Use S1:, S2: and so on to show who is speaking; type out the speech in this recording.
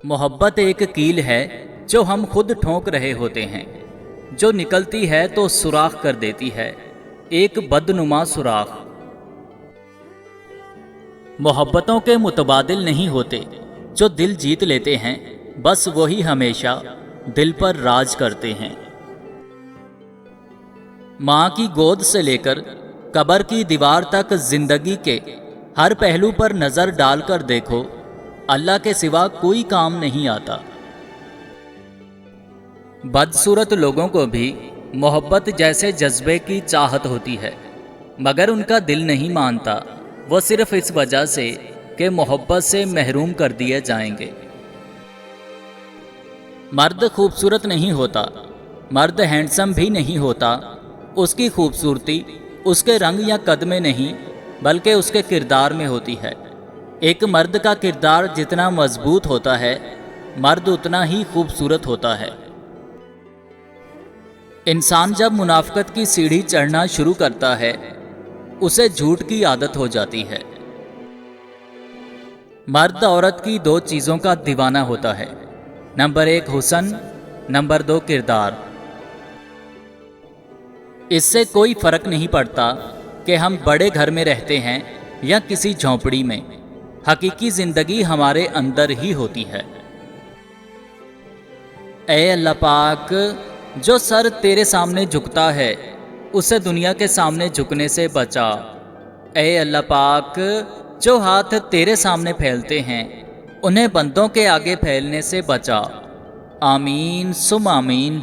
S1: मोहब्बत एक कील है जो हम खुद ठोंक रहे होते हैं, जो निकलती है तो सुराख कर देती है, एक बदनुमा सुराख। मोहब्बतों के मुतबादिल नहीं होते, जो दिल जीत लेते हैं बस वही हमेशा दिल पर राज करते हैं। माँ की गोद से लेकर कब्र की दीवार तक जिंदगी के हर पहलू पर नजर डालकर देखो, अल्लाह के सिवा कोई काम नहीं आता। बदसूरत लोगों को भी मोहब्बत जैसे जज्बे की चाहत होती है, मगर उनका दिल नहीं मानता, वो सिर्फ इस वजह से कि मोहब्बत से महरूम कर दिए जाएंगे। मर्द खूबसूरत नहीं होता, मर्द हैंडसम भी नहीं होता। उसकी खूबसूरती उसके रंग या कद में नहीं बल्कि उसके किरदार में होती है। एक मर्द का किरदार जितना मजबूत होता है, मर्द उतना ही खूबसूरत होता है। इंसान जब मुनाफिकत की सीढ़ी चढ़ना शुरू करता है, उसे झूठ की आदत हो जाती है। मर्द औरत की दो चीज़ों का दीवाना होता है, नंबर 1 हुस्न, नंबर 2 किरदार। इससे कोई फर्क नहीं पड़ता कि हम बड़े घर में रहते हैं या किसी झोंपड़ी में, हकीकी जिंदगी हमारे अंदर ही होती है। ऐ अल्लाह पाक, जो सर तेरे सामने झुकता है उसे दुनिया के सामने झुकने से बचा। ऐ अल्लाह पाक, जो हाथ तेरे सामने फैलते हैं उन्हें बंदों के आगे फैलने से बचा। आमीन सुम आमीन।